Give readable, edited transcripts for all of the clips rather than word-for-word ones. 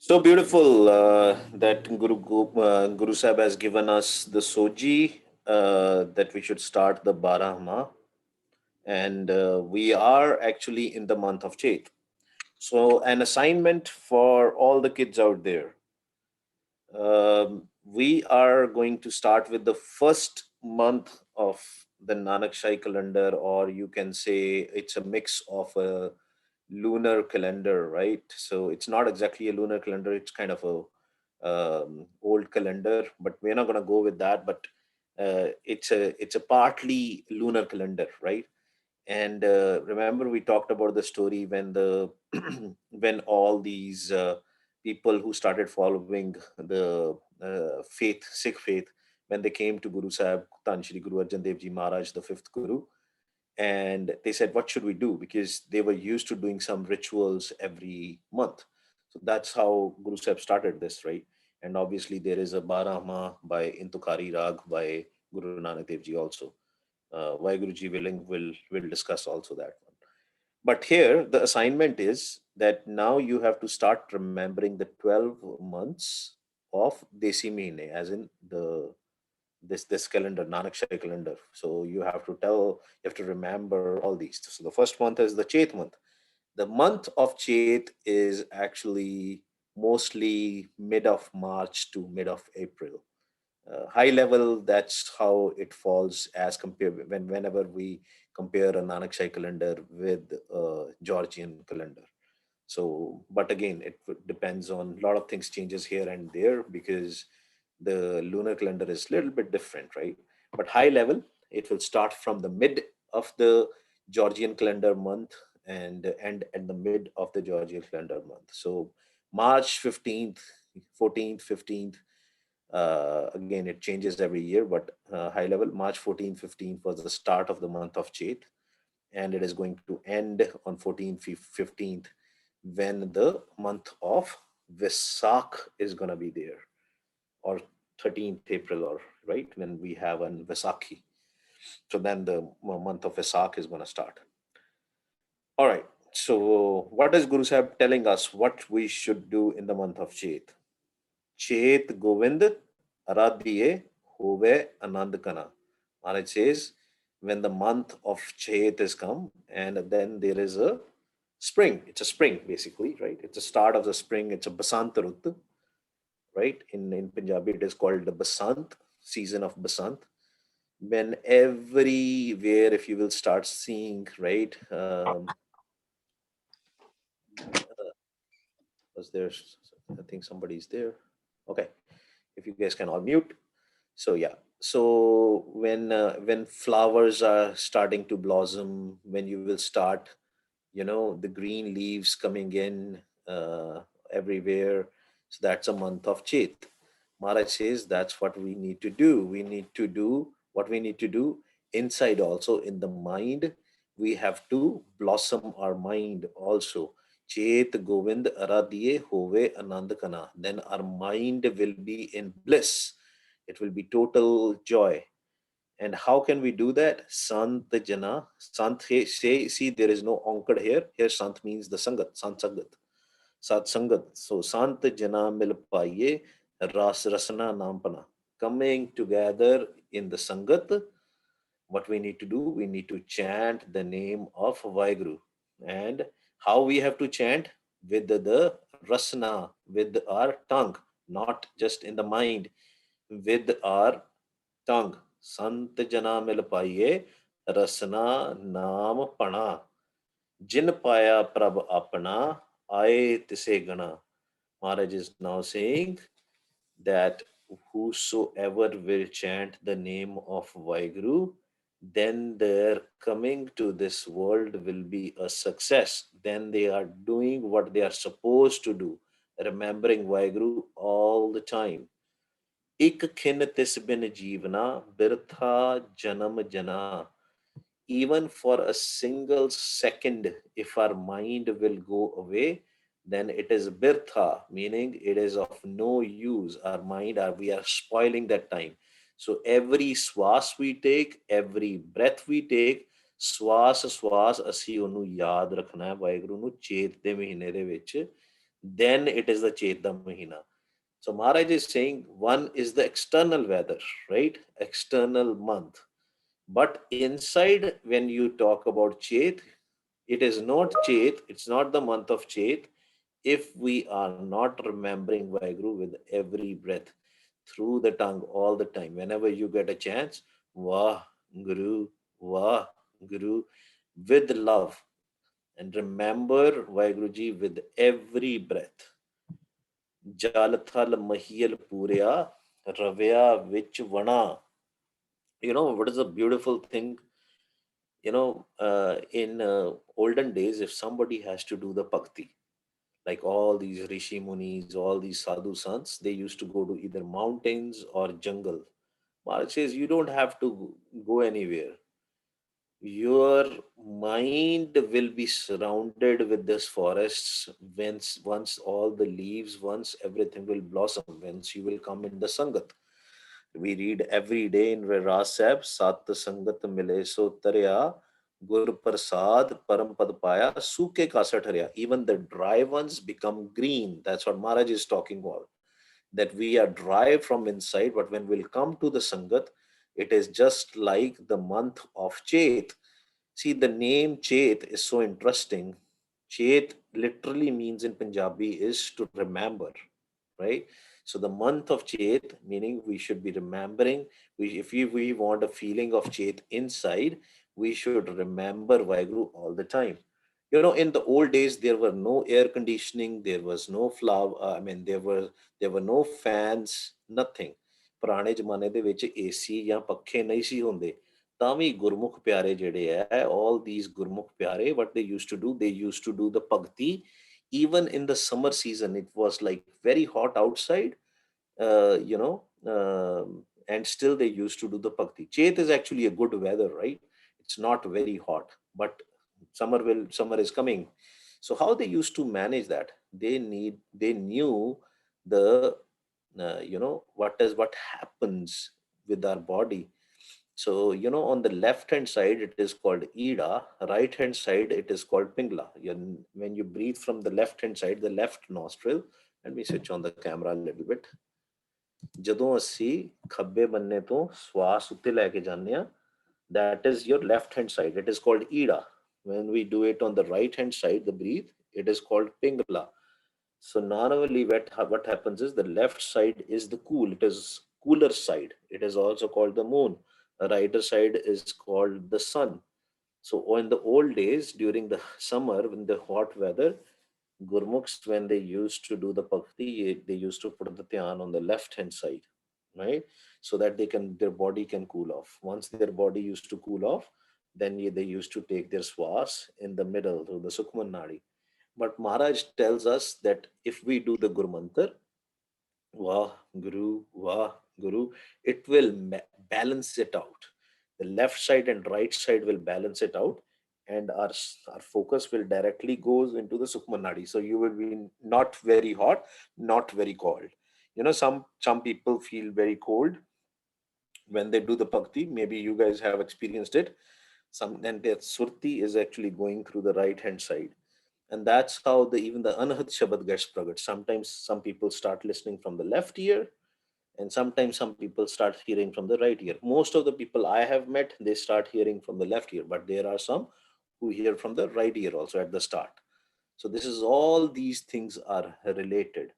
So beautiful that Guru Sahib has given us the Soji that we should start the Barahma, and we are actually in the month of Chet. So, an assignment for all the kids out there. We are going to start with the first month of the Nanak Shai calendar, or you can say it's a mix of a lunar calendar, right? So it's not exactly a lunar calendar; it's kind of a old calendar, but we're not going to go with that. But it's a partly lunar calendar, right? And remember, we talked about the story when the when all these people who started following the faith, Sikh faith, when they came to Guru Sahib, Tanshri Guru Arjan Dev Ji Maharaj, the fifth Guru, and they said, "What should we do?" Because they were used to doing some rituals every month. So that's how Guru Sahib started this, right? And obviously, there is a Barahma by Intukari Rag by Guru Nanak Dev Ji also. Vaiguruji willing, will discuss also that one. But here the assignment is that now you have to start remembering the 12 months of Desi Mahine, as in the this calendar, Nanak Shai calendar. So you have to remember all these. So the first month is the Chet month. The month of Chet is actually mostly mid of March to mid of April. High level, that's how it falls as compared whenever we compare a Nanak Shai calendar with a Georgian calendar. So, but again, depends on a lot of things changes here and there because the lunar calendar is a little bit different, right? But high level, it will start from the mid of the Georgian calendar month and end at the mid of the Georgian calendar month. So March 15th, 14th, 15th, again, it changes every year, but high level, March 14th, 15th was the start of the month of Chet, and it is going to end on 14th, 15th when the month of Vesak is going to be there, or 13th April, or right when we have an Vesakhi. So then the month of Vesak is going to start. All right. So what is Guru Sahib telling us what we should do in the month of Chet? Chet Govind Aradhiye Hove Anand Kana. Maharaj says, when the month of Chet is come, and then there is a spring. It's a spring, basically, right? It's the start of the spring. It's a Basant Rut, right? In Punjabi, it is called the Basant, season of Basant. When everywhere, if you will start seeing, right? Was there? I think somebody's there. Okay, if you guys can all mute. So yeah, so when flowers are starting to blossom, when you will start, the green leaves coming in everywhere. So that's a month of Chet. Maharaj says that's what we need to do. We need to do what we need to do inside also in the mind. We have to blossom our mind also. Chet Govind Aradhiye Hove Anand Kana. Then our mind will be in bliss. It will be total joy. And how can we do that? Sant Jana. Sant say, see, there is no onkad here. Here Sant means the Sangat, Sant Sangat. Sat Sangat. So Sant Jana Mil Paiye Ras Rasana Nampana. Coming together in the Sangat, what we need to do, we need to chant the name of Vaiguru. And how we have to chant? With the rasna, with our tongue, not just in the mind, with our tongue. Sant jana mil paiye rasna naam pana. Jin paya prabh apna aaye tise gana. Maharaj is now saying that whosoever will chant the name of Vaiguru, then their coming to this world will be a success. Then they are doing what they are supposed to do, remembering Vaiguru all the time. Ik khin tis bin jeevana, birtha janam jana. Even for a single second, if our mind will go away, then it is birtha, meaning it is of no use. Our mind, we are spoiling that time. So every swas we take, every breath we take, ਸਵਾਸ ਸਵਾਸ ਅਸੀਂ ਉਹਨੂੰ ਯਾਦ ਰੱਖਣਾ ਹੈ ਵਾਹਿਗੁਰੂ ਨੂੰ ਚੇਤ ਦੇ ਮਹੀਨੇ ਦੇ ਵਿੱਚ then it is the Chet the Mahina. So Maharaj is saying one is the external weather, right? External month. But inside, when you talk about Chet, it is not Chet, it's not the month of Chet if we are not remembering Vaheguru with every breath, through the tongue all the time. Whenever you get a chance, Vah Guru, Vah Guru, with love. And remember Vaheguruji with every breath. Jal thal mahiyal purya, ravya vich vana. What is a beautiful thing? In olden days, if somebody has to do the bhakti, like all these rishi munis, all these sadhu sants, they used to go to either mountains or jungle. Maharaj says you don't have to go anywhere. Your mind will be surrounded with this forests once all the leaves, once everything will blossom, once you will come in the sangat. We read every day in Viras Sahib, Sat Sangat Mile So Tarya, Gur Prasad Parampad Paya, Suke Kasa Tharya. Even the dry ones become green. That's what Maharaj is talking about. That we are dry from inside, but when we'll come to the Sangat, it is just like the month of Chet. See, the name Chet is so interesting. Chet literally means in Punjabi is to remember, right? So the month of Chet, meaning we should be remembering. If we want a feeling of Chet inside, we should remember Vaheguru all the time. In the old days, there were no air conditioning, there was no flower. There were no fans, nothing. ਪੁਰਾਣੇ ਜ਼ਮਾਨੇ ਦੇ ਵਿੱਚ AC ਜਾਂ ਪੱਖੇ ਨਹੀਂ ਸੀ ਹੁੰਦੇ, ਤਾਂ ਵੀ ਗੁਰਮੁਖ ਪਿਆਰੇ ਜਿਹੜੇ ਹੈ, all these ਗੁਰਮੁਖ ਪਿਆਰੇ, what they used to do the bhakti. Even in the summer season, it was like very hot outside, uh, you know and still they used to do the bhakti. Chet is actually a good weather, right? It's not very hot, but summer is coming. So how they used to manage that? They knew the what happens with our body. So, on the left hand side, it is called Ida, right hand side, it is called Pingla. When you breathe from the left hand side, the left nostril, let me switch on the camera a little bit. ਜਦੋਂ ਅਸੀਂ ਖੱਬੇ ਬੰਨੇ ਤੋਂ ਸਵਾਸ ਉੱਤੇ ਲੈ ਕੇ ਜਾਂਦੇ ਆ, that is your left hand side, it is called Ida. When we do it on the right hand side, the breathe, it is called Pingla. So normally what happens is the left side is the cool, it is cooler side. It is also called the moon. The right side is called the sun. So in the old days, during the summer, in the hot weather, Gurmukhs, when they used to do the bhakti, they used to put the dhyan on the left hand side, right? So that their body can cool off. Once their body used to cool off, then they used to take their swas in the middle through the Sukhman Nadi. But Maharaj tells us that if we do the Guru Mantra, Wah, Guru, Wah, Guru, it will balance it out. The left side and right side will balance it out, and our focus will directly goes into the Sukhman Nadi. So you will be not very hot, not very cold. Some people feel very cold when they do the bhakti. Maybe you guys have experienced it. And their surti is actually going through the right hand side, and that's how even the anhat shabad gets pragat. Sometimes some people start listening from the left ear, and sometimes some people start hearing from the right ear. Most of the people I have met, they start hearing from the left ear, but there are some who hear from the right ear also at the start. So this is all these things are related,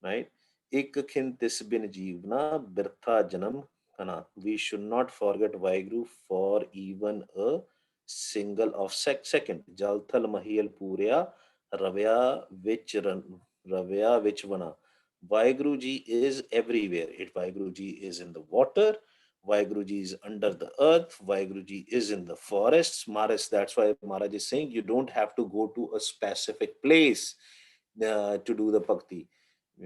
right? Ik khin tis bin jeevna birtha janam kana. We should not forget Vaheguru for even a single of second. Jalthal mahiyal purya ravya vich vana. Vaheguru ji is everywhere. Vaheguru ji is in the water. Vaheguru ji is under the earth. Vaheguru ji is in the forests. Maharaj, that's why Maharaj is saying you don't have to go to a specific place to do the bhakti.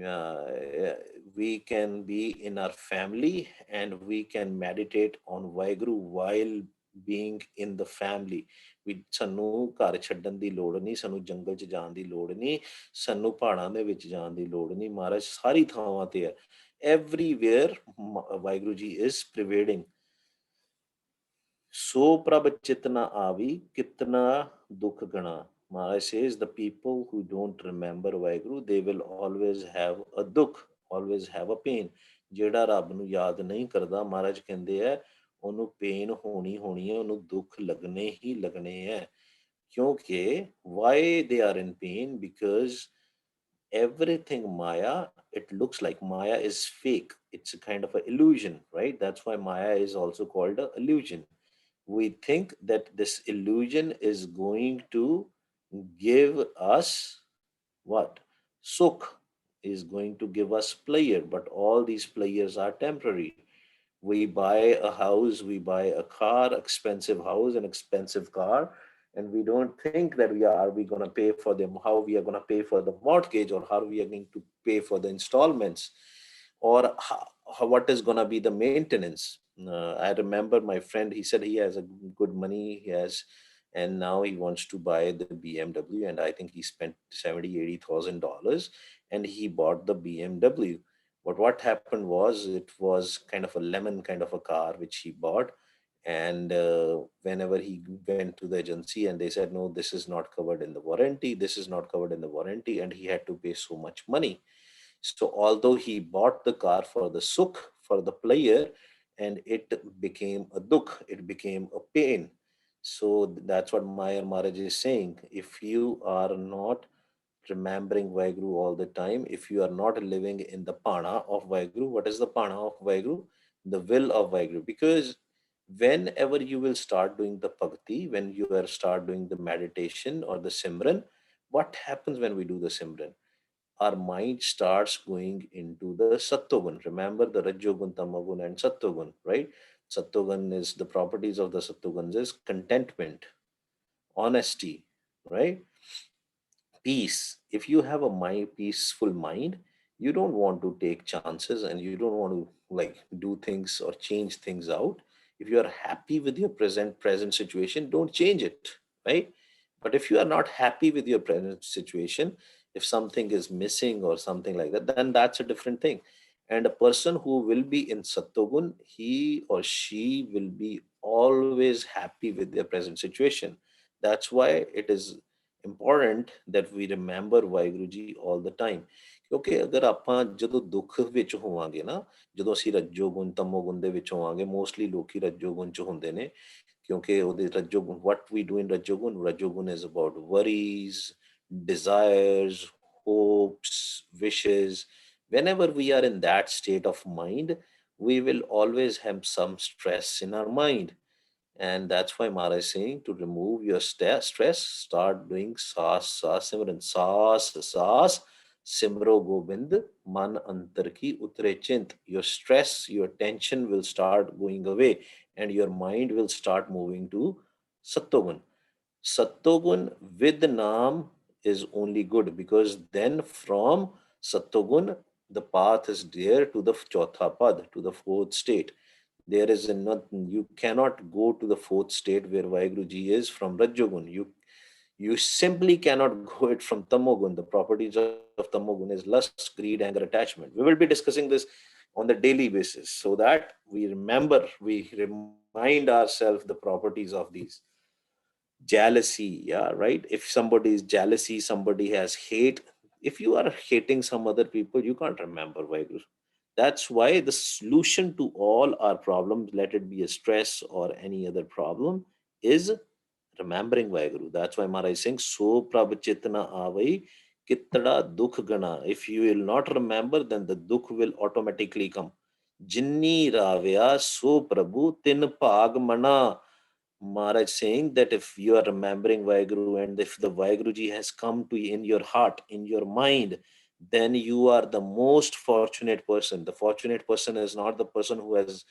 uh, we can be in our family and we can meditate on Vaheguru while being in the family. ਵੀ ਸਾਨੂੰ ਘਰ ਛੱਡਣ ਦੀ ਲੋੜ ਨਹੀਂ, ਸਾਨੂੰ ਜੰਗਲ 'ਚ ਜਾਣ ਦੀ ਲੋੜ ਨਹੀਂ, ਸਾਨੂੰ ਪਹਾੜਾਂ ਦੇ ਵਿੱਚ ਜਾਣ ਦੀ ਲੋੜ ਨਹੀਂ। ਮਹਾਰਾਜ ਸਾਰੀ ਥਾਵਾਂ ਤੇ ਹੈ, everywhere Waheguru ji is prevailing. ਸੋ ਪ੍ਰਭ ਚਿਤ ਨ ਆਵੀ ਕਿਤਨਾ ਦੁਖ ਗਣਾ। Maharaj says the people who don't remember Vaheguru, they will always have a dukh, always have a pain. ਜਿਹੜਾ ਰੱਬ ਨੂੰ ਯਾਦ ਨਹੀਂ ਕਰਦਾ, ਮਹਾਰਾਜ ਕਹਿੰਦੇ ਆ ਉਹਨੂੰ ਪੇਨ ਹੋਣੀ ਹੋਣੀ ਹੈ, ਉਹਨੂੰ ਦੁੱਖ ਲੱਗਣੇ ਹੀ ਲੱਗਣੇ ਹੈ. ਕਿਉਂਕਿ why they are in pain? Because everything Maya, it looks like Maya is fake. It's a kind of an illusion, right? That's why Maya is also called a illusion. We think that this illusion is going to give us what? Sukh is going to give us pleasure, but all these pleasures are temporary. We buy a house, we buy a car, expensive house and expensive car, and we don't think that we going to pay for them, how we are going to pay for the mortgage, or how we are going to pay for the installments, or what is going to be the maintenance. I remember my friend, he said he has a good money, he has, and now he wants to buy the BMW, and I think he spent 70,000-80,000, and he bought the BMW. But what happened was, it was kind of a lemon kind of a car which he bought, and whenever he went to the agency, and they said, no, this is not covered in the warranty, this is not covered in the warranty, and he had to pay so much money. So although he bought the car for the sukh, for the player, and it became a dukh, it became a pain. So that's what Mayar Maharaj is saying. If you are not remembering Vaheguru all the time, if you are not living in the Pana of Vaheguru, what is the Pana of Vaheguru? The will of Vaheguru. Because whenever you will start doing the bhakti, when you are start doing the meditation or the Simran, what happens when we do the Simran? Our mind starts going into the Sattogun. Remember the Rajogun, Tamagun, and Sattogun, right? Sattogun is the properties of the Sattoguns is contentment, honesty, right? Peace. If you have a peaceful mind, you don't want to take chances, and you don't want to like do things or change things out. If you are happy with your present situation, don't change it, right? But if you are not happy with your present situation, if something is missing or something like that, then that's a different thing. And a person who will be in Sattogun, he or she will be always happy with their present situation. That's why it is important that we remember Waheguru ji all the time. ਕਿਉਂਕਿ ਅਗਰ ਆਪਾਂ ਜਦੋਂ ਦੁੱਖ ਵਿੱਚ ਹੋਵਾਂਗੇ ਨਾ, ਜਦੋਂ ਅਸੀਂ ਰੱਜੋਗੁਣ ਤਮੋਗੁਣ ਦੇ ਵਿੱਚ ਹੋਵਾਂਗੇ, ਮੋਸਟਲੀ ਲੋਕੀ ਰੱਜੋਗੁਣ ਚ ਹੁੰਦੇ ਨੇ, ਕਿਉਂਕਿ ਉਹਦੇ ਰੱਜੋਗੁਣ, what we do in ਰੱਜੋਗੁਣ is about worries, desires, hopes, wishes. Whenever we are in that state of mind, we will always have some stress in our mind. And that's why Mara is saying to remove your stress, start doing Sas Sas Simran. Sas Sas Simro Gobind Man Antar Ki Utre Chint. Your stress, your tension will start going away, and your mind will start moving to Sattogun. Sattogun with Naam is only good, because then from Sattogun the path is there to the Chautha Pad, to the fourth state. There is not, you cannot go to the fourth state where Vaheguru Ji is from Rajogun. You simply cannot go it from Tamogun. The properties of Tamogun is lust, greed, anger, attachment. We will be discussing this on the daily basis, so that we remember, we remind ourselves the properties of these. Jealousy, yeah, right? If somebody is jealousy, somebody has hate, if you are hating some other people, you can't remember Vaheguru. That's why the solution to all our problems, let it be a stress or any other problem, is remembering Vaheguru. That's why Maharaj is saying, So Prabh Chitna Avai Kittada Dukh Gana. If you will not remember, then the dukh will automatically come. Jinni Ravya So Prabhu Tin Pag Mana. Maharaj saying that if you are remembering Vaheguru, and if the Vaheguruji has come to you in your heart, in your mind, then you are the most fortunate person. The fortunate person is not the person who has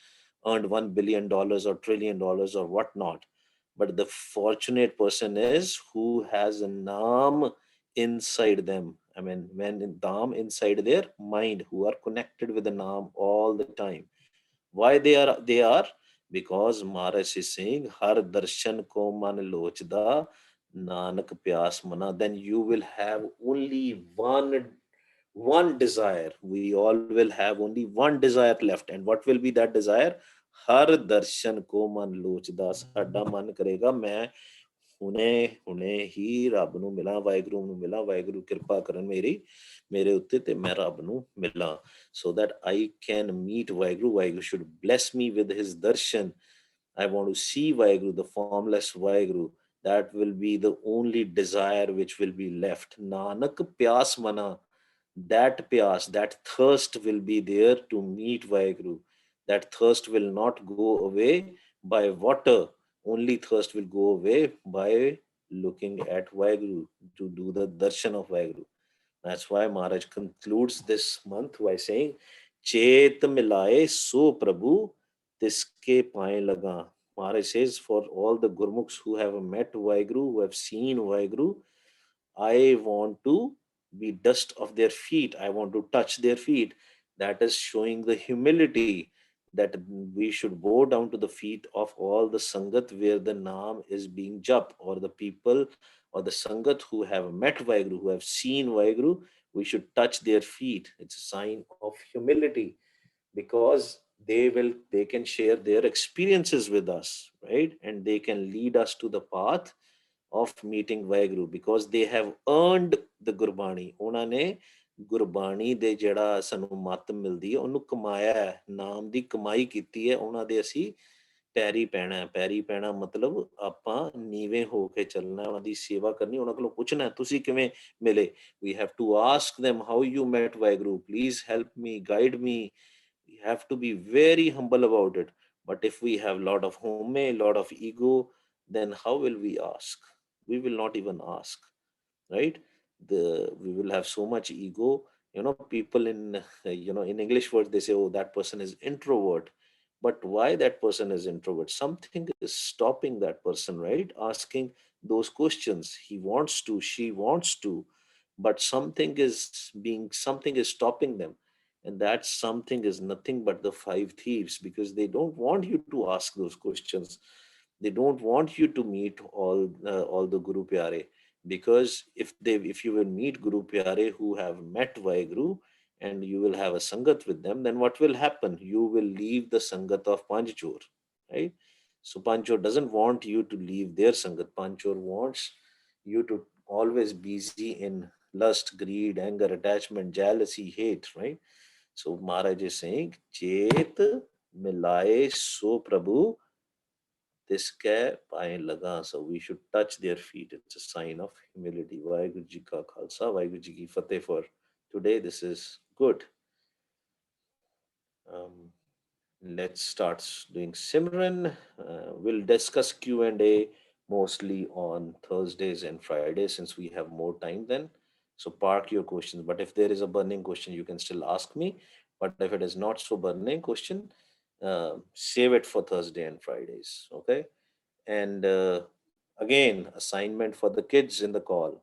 earned $1 billion or $1 trillion or whatnot, but the fortunate person is who has a Naam inside them. I mean, when in Naam inside their mind, who are connected with the Naam all the time. Why they are? Because Maharaj is saying, Har darshan ko man lochda, Nanak pyas mana. Then you will have only one desire. We all will have only one desire left. And what will be that desire? Har darshan ko man lochda. Sada man karega, main ਹੁਣੇ ਹੁਣੇ ਹੀ ਰੱਬ ਨੂੰ ਮਿਲਾਂ, ਵਾਹਿਗੁਰੂ ਨੂੰ ਮਿਲਾਂ, ਵਾਹਿਗੁਰੂ ਕਿਰਪਾ ਕਰਨ ਮੇਰੇ ਉੱਤੇ ਤੇ ਮੈਂ ਰੱਬ ਨੂੰ ਮਿਲਾਂ, so that I can meet Waheguru. Waheguru should bless me with his darshan. I want to see Waheguru, the formless Waheguru. That will be the only desire which will be left. Nanak ਪਿਆਸ ਮਨਾ, that pyas, that thirst will be there to meet Vaheguru. That thirst will not go away by water. Only thirst will go away by looking at Vaheguru, to do the darshan of Vaheguru. That's why Maharaj concludes this month by saying, Chet milaye so Prabhu, tiske paye laga. Maharaj says, for all the Gurmukhs who have met Vaheguru, who have seen Vaheguru, I want to be dust of their feet. I want to touch their feet. That is showing the humility that we should bow down to the feet of all the Sangat where the Naam is being jap, or the people or the Sangat who have met Vaheguru, who have seen Vaheguru. We should touch their feet. It's a sign of humility, because they can share their experiences with us, right? And they can lead us to the path of meeting Vaheguru, because they have earned the Gurbani. ਉਹਨਾਂ ਨੇ ਗੁਰਬਾਣੀ ਦੇ ਜਿਹੜਾ ਸਾਨੂੰ ਮੱਤ ਮਿਲਦੀ ਹੈ ਉਹਨੂੰ ਕਮਾਇਆ ਹੈ, ਨਾਮ ਦੀ ਕਮਾਈ ਕੀਤੀ ਹੈ, ਉਹਨਾਂ ਦੇ ਅਸੀਂ ਪੈਰੀ ਪੈਣਾ ਹੈ। ਪੈਰੀ ਪੈਣਾ ਮਤਲਬ ਆਪਾਂ ਨੀਵੇਂ ਹੋ ਕੇ ਚੱਲਣਾ, ਉਹਨਾਂ ਦੀ ਸੇਵਾ ਕਰਨੀ, ਉਹਨਾਂ ਕੋਲੋਂ ਪੁੱਛਣਾ ਤੁਸੀਂ ਕਿਵੇਂ ਮਿਲੇ। We have to ask them how you met Waheguru, please help me, guide me. We have to be very humble about it. But if we have lot of home, lot of ego, then how will we ask? We will not even ask, right? We will have so much ego. People in in English words, they say, oh, that person is introvert. But why that person is introvert? Something is stopping that person, right? Asking those questions. He wants to, she wants to, but something is stopping them. And that something is nothing but the five thieves, because they don't want you to ask those questions. They don't want you to meet all the Guru Pyare, because if you will meet Guru Pyare who have met Vaheguru, and you will have a sangat with them, then what will happen? You will leave the sangat of Panchchor, right? So Panchchor doesn't want you to leave their sangat. Panchchor wants you to always busy in lust, greed, anger, attachment, jealousy, hate, right? So Maharaj is saying, Chet milaye so Prabhu, tiske paye laga. So we should touch their feet. It's a sign of humility. Vaheguru Ji ka Khalsa, Vaheguru Ji ki Fateh for today. This is good. Um, let's start doing Simran. We'll discuss Q&A mostly on Thursdays and Fridays, since we have more time then. So park your questions. But if there is a burning question, you can still ask me. But if it is not so burning question, save it for Thursday and Fridays. Okay. And again, assignment for the kids in the call.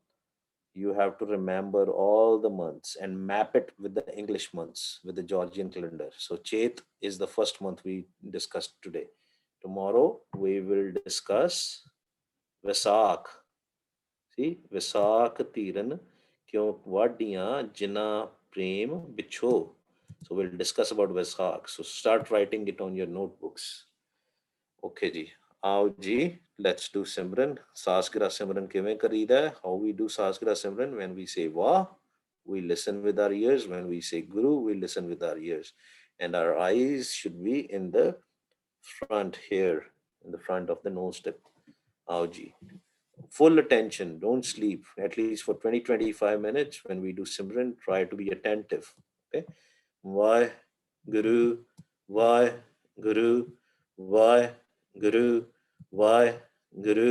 You have to remember all the months and map it with the English months, with the Georgian calendar. So Chet is the first month we discussed today. Tomorrow we will discuss Vesak. See, Vesak Tiran Kyo Vadiyan Jina Prem Bicho. So we'll discuss about Vesak. So start writing it on your notebooks. Okay ji. आओ जी, let's do Simran. Saskira Simran ਕਿਵੇਂ ਕਰੀਦਾ ਹੈ? How we do Saskira Simran? When we say Wah, we listen with our ears. When we say Guru, we listen with our ears. And our eyes should be in the front here, in the front of the nose tip. Aao ji. Full attention, don't sleep. At least for 20-25 minutes when we do Simran, try to be attentive. Okay? Why Guru, why Guru, why Guru, why Guru.